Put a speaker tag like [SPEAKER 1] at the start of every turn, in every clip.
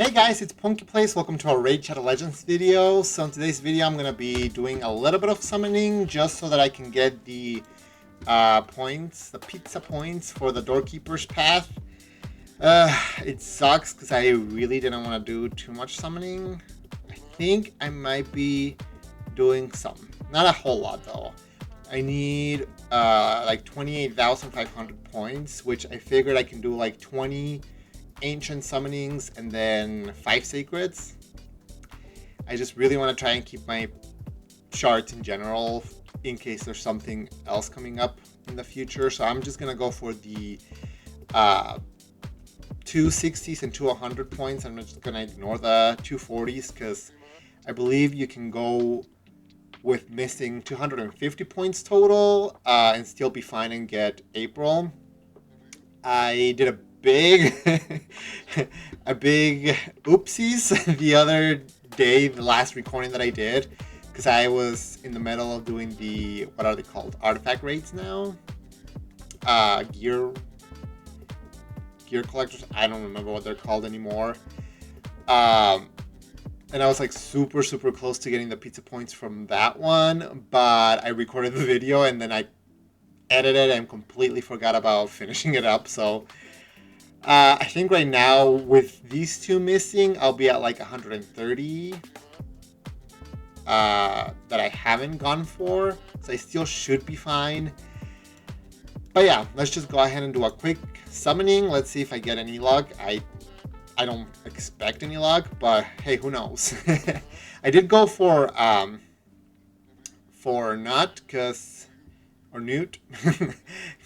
[SPEAKER 1] Hey guys, it's PonkyPlays. Welcome to our Raid Shadow Legends video. So in today's video, I'm going to be doing a little bit of summoning just so that I can get the points, the pizza points for the Doorkeeper's path. It sucks because I really didn't want to do too much summoning. I think I might be doing some. Not a whole lot though. I need like 28,500 points, which I figured I can do like 20 ancient summonings and then 5 sacreds. I just really want to try and keep my shards in general in case there's something else coming up in the future. So I'm just gonna go for the 260s and 200 points. I'm just gonna ignore the 240s because I believe you can go with missing 250 points total and still be fine and get April. I did a big oopsies the other day, the last recording that I did, because I was in the middle of doing the, what are they called, artifact raids now, gear collectors. I don't remember what they're called anymore. And I was like super close to getting the pizza points from that one, but I recorded the video and then I edited and completely forgot about finishing it up. So I think right now with these two missing, I'll be at like 130 that I haven't gone for, so I still should be fine. But yeah, let's just go ahead and do a quick summoning. Let's see if I get any luck. I don't expect any luck, but hey, who knows? I did go for Nut, or Newt,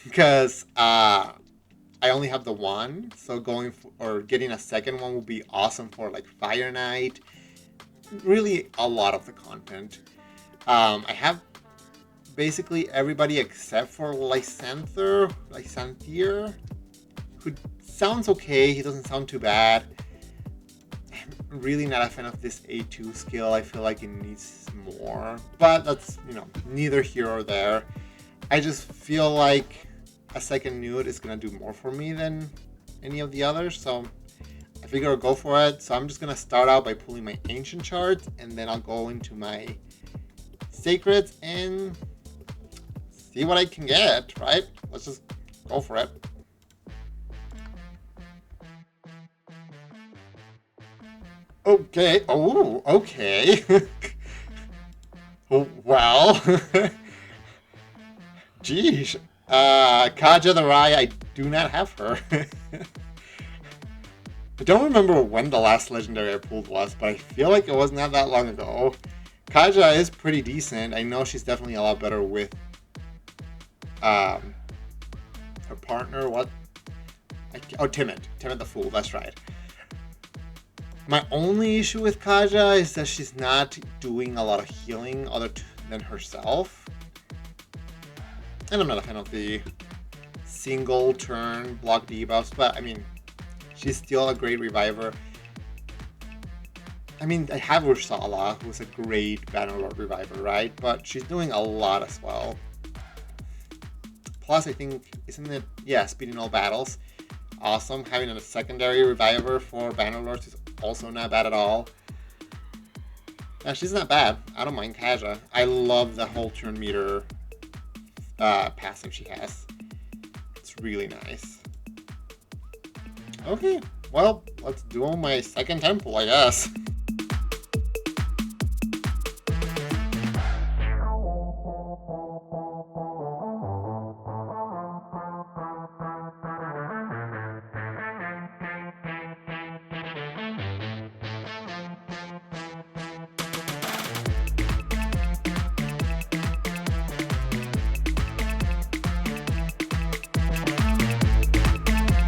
[SPEAKER 1] because I only have the one, so going for, or getting a second one would be awesome for like Fire Knight. Really a lot of the content. I have basically everybody except for Lysanther, who sounds okay. He doesn't sound too bad. I'm really not a fan of this A2 skill. I feel like it needs more, but that's, you know, neither here or there. I just feel like a second nude is going to do more for me than any of the others, so I figure I'll go for it. So I'm just going to start out by pulling my ancient shards, and then I'll go into my sacreds and see what I can get, right? Let's just go for it. Okay. Oh, okay. Oh, well. Geez. Kaja the Rai, I do not have her. I don't remember when the last legendary I pulled was, but I feel like it was not that long ago. Kaja is pretty decent. I know she's definitely a lot better with her partner. What? Oh, Timid the Fool, that's right. My only issue with Kaja is that she's not doing a lot of healing other than herself. And I'm not a fan of the single turn block debuffs, but I mean, she's still a great reviver. I mean, I have Ursala, who's a great Bannerlord reviver, right? But she's doing a lot as well. Plus, I think, isn't it? Yeah, speeding all battles. Awesome. Having a secondary reviver for Bannerlords is also not bad at all. Yeah, she's not bad. I don't mind Kaja. I love the whole turn meter passive she has. It's really nice. Okay, well, let's do my second temple, I guess.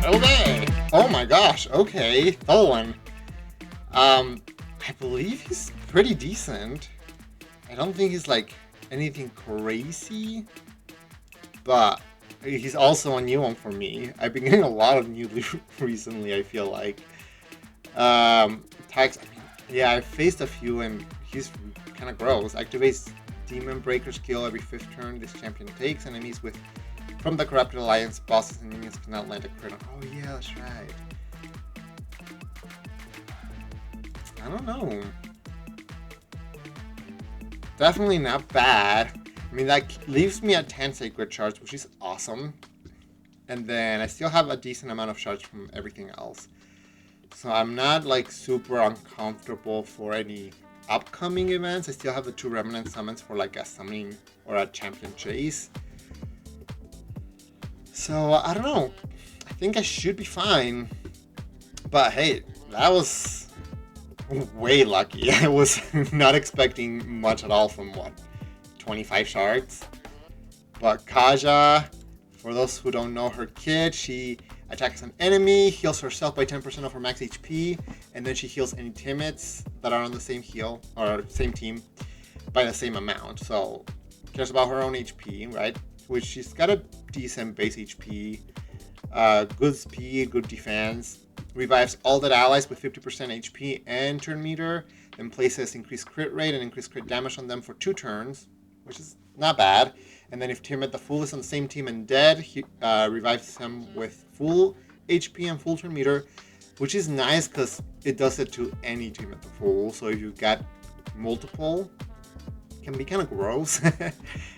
[SPEAKER 1] Okay. Oh my gosh. Okay. Tholan. I believe he's pretty decent. I don't think he's like anything crazy, but he's also a new one for me. I've been getting a lot of new loot recently, I feel like. Tags. I mean, yeah, I've faced a few and he's kind of gross. Activates Demon Breaker skill every 5th turn this champion takes. Enemies with from the Corrupted Alliance, bosses and minions cannot land a crit on. Oh yeah, that's right. I don't know. Definitely not bad. I mean, that leaves me at 10 sacred shards, which is awesome. And then I still have a decent amount of shards from everything else. So I'm not like super uncomfortable for any upcoming events. I still have the 2 remnant summons for like a summoning or a champion chase. So I don't know. I think I should be fine. But hey, that was way lucky. I was not expecting much at all from what, 25 shards. But Kaja, for those who don't know her kit, she attacks an enemy, heals herself by 10% of her max HP, and then she heals any teammates that are on the same heal or same team by the same amount. So cares about her own HP, right? Which she's got a decent base HP, good speed, good defense. Revives all dead allies with 50% HP and turn meter, then places increased crit rate and increased crit damage on them for 2 turns, which is not bad. And then if Teammate the Fool is on the same team and dead, he revives him with full HP and full turn meter, which is nice because it does it to any Teammate the Fool. So if you got multiple, it can be kind of gross.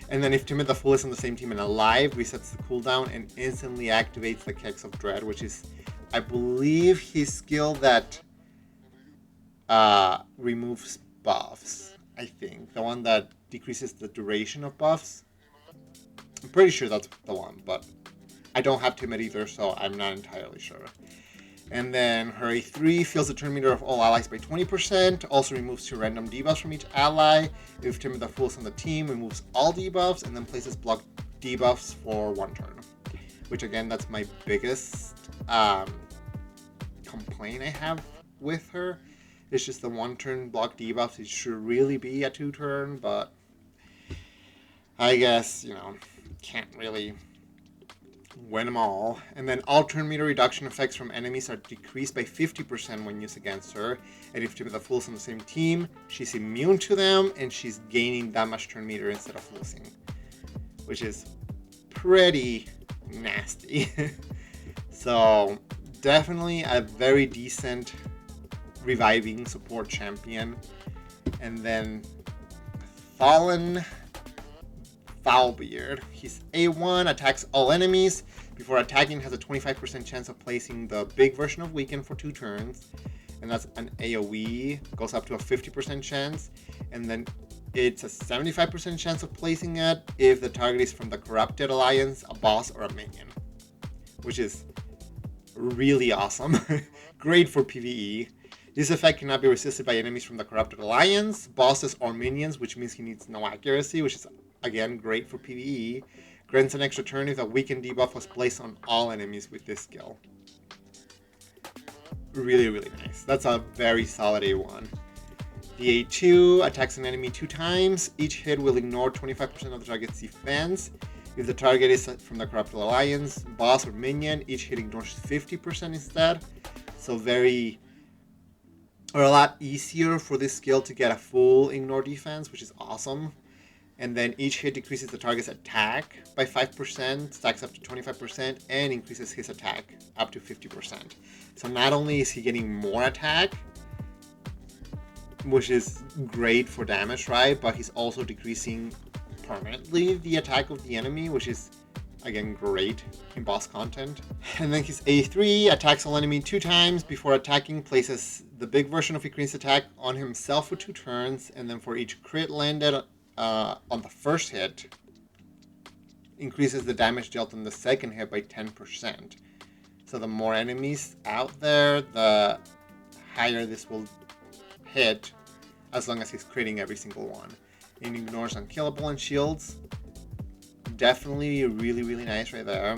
[SPEAKER 1] And then if Teammate the Fool is on the same team and alive, resets the cooldown and instantly activates the Kex of Dread, which is, I believe, his skill that removes buffs. I think the one that decreases the duration of buffs. I'm pretty sure that's the one, but I don't have Timid either, so I'm not entirely sure. And then her A3 fills the turn meter of all allies by 20%, also removes 2 random debuffs from each ally. If Timid the Fool is on the team, removes all debuffs, and then places block debuffs for 1 turn. Which again, that's my biggest complaint I have with her. It's just the 1 turn block debuffs. It should really be a 2 turn, but I guess, you know, can't really win them all. And then all turn meter reduction effects from enemies are decreased by 50% when used against her. And if Timid the Fool's on the same team, she's immune to them and she's gaining that much turn meter instead of losing, which is pretty nasty. So definitely a very decent reviving support champion. And then Fallen Foulbeard. He's A1, attacks all enemies. Before attacking, has a 25% chance of placing the big version of Weaken for 2 turns. And that's an AoE. Goes up to a 50% chance. And then it's a 75% chance of placing it if the target is from the Corrupted Alliance, a boss, or a minion. Which is really awesome. Great for PvE. This effect cannot be resisted by enemies from the Corrupted Alliance, bosses, or minions, which means he needs no accuracy, which is, again, great for PvE. Grants an extra turn if a weakened debuff was placed on all enemies with this skill. Really, really nice. That's a very solid A1. The A2 attacks an enemy 2 times. Each hit will ignore 25% of the target's defense. If the target is from the Corrupted Alliance, boss, or minion, each hit ignores 50% instead. So a lot easier for this skill to get a full ignore defense, which is awesome. And then each hit decreases the target's attack by 5%, stacks up to 25%, and increases his attack up to 50%. So not only is he getting more attack, which is great for damage, right? But he's also decreasing permanently the attack of the enemy, which is, again, great in boss content. And then his A3 attacks all enemy 2 times. Before attacking, places the big version of increased attack on himself for 2 turns, and then for each crit landed on the first hit, increases the damage dealt on the second hit by 10%. So the more enemies out there, the higher this will hit, as long as he's critting every single one. It ignores unkillable and shields. Definitely really, really nice right there.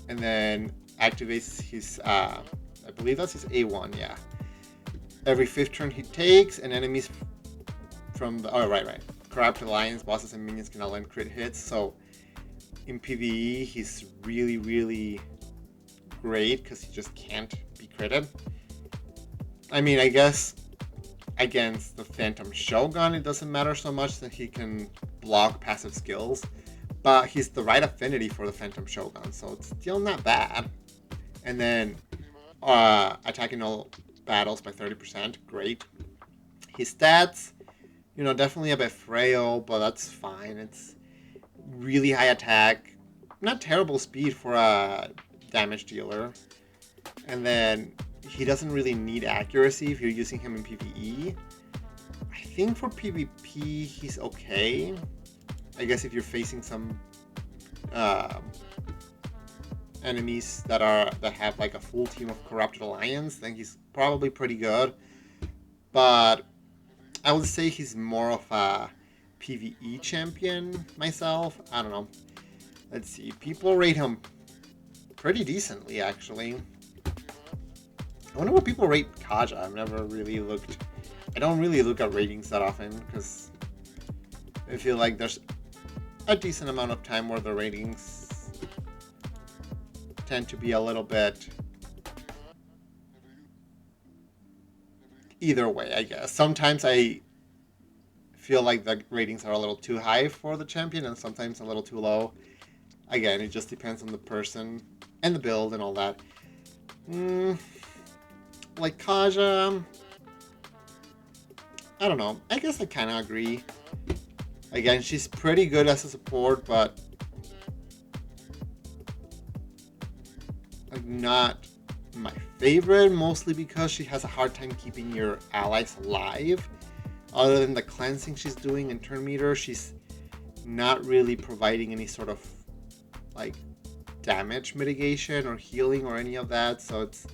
[SPEAKER 1] And then activates his, I believe that's his A1, yeah. Every 5th turn he takes, and enemies from the, right. Corrupted Alliance, bosses, and minions can all land crit hits. So in PvE, he's really, really great because he just can't be critted. I mean, I guess against the Phantom Shogun, it doesn't matter so much that he can block passive skills. But he's the right affinity for the Phantom Shogun, so it's still not bad. And then attacking all battles by 30%, great. His stats, you know, definitely a bit frail, but that's fine. It's really high attack, not terrible speed for a damage dealer. And then he doesn't really need accuracy if you're using him in PvE. I think for PvP he's okay. I guess if you're facing some enemies that have like a full team of Corrupted Alliance, then he's probably pretty good. But I would say he's more of a PvE champion myself. I don't know. Let's see. People rate him pretty decently, actually. I wonder what people rate Kaja. I've never really looked. I don't really look at ratings that often because I feel like there's a decent amount of time where the ratings tend to be a little bit either way, I guess. Sometimes I feel like the ratings are a little too high for the champion and sometimes a little too low. Again, it just depends on the person and the build and all that. Like Kaja, I don't know. I guess I kind of agree. Again, she's pretty good as a support, but not my favorite, mostly because she has a hard time keeping your allies alive. Other than the cleansing she's doing in turn meter, she's not really providing any sort of like damage mitigation or healing or any of that, so it's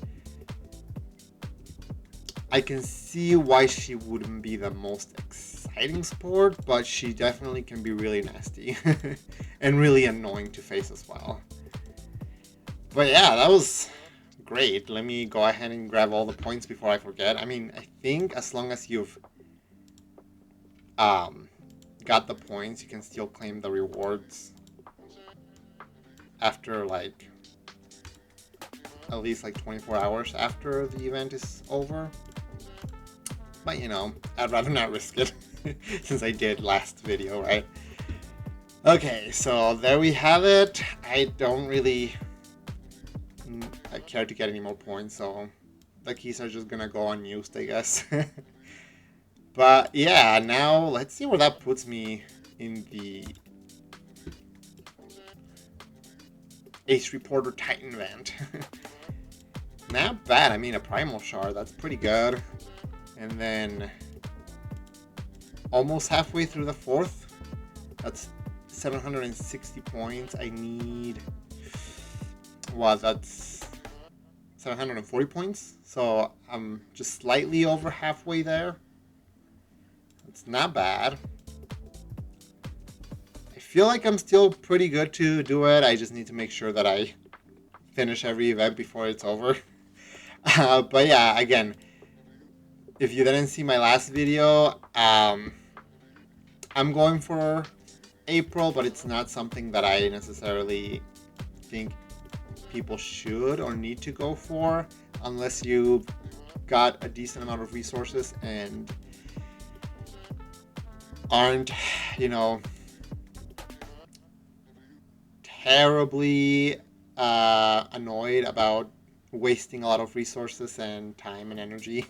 [SPEAKER 1] I can see why she wouldn't be the most exciting support, but she definitely can be really nasty and really annoying to face as well. But yeah, that was great. Let me go ahead and grab all the points before I forget. I mean, I think as long as you've got the points, you can still claim the rewards after like at least like 24 hours after the event is over. But you know, I'd rather not risk it since I did last video, right? Okay, so there we have it. I don't really care to get any more points, so the keys are just gonna go unused, I guess. But yeah, now let's see where that puts me in the Ace Reporter Titan event. Not bad. I mean, a Primal Shard, that's pretty good. And then almost halfway through the fourth. That's 760 points. I need... Well, that's 740 points. So I'm just slightly over halfway there. It's not bad. I feel like I'm still pretty good to do it. I just need to make sure that I finish every event before it's over. But yeah, again, if you didn't see my last video, I'm going for April, but it's not something that I necessarily think people should or need to go for unless you got a decent amount of resources and aren't, you know, terribly annoyed about wasting a lot of resources and time and energy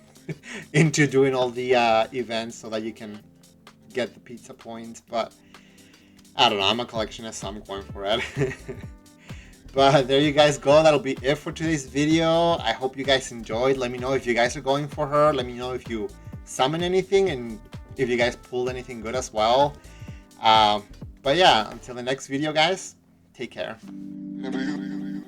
[SPEAKER 1] into doing all the events so that you can get the pizza points. But I don't know, I'm a collectionist, so I'm going for it. But there you guys go. That'll be it for today's video. I hope you guys enjoyed. Let me know if you guys are going for her. Let me know if you summon anything and if you guys pulled anything good as well. But yeah, until the next video, guys, take care. Never you.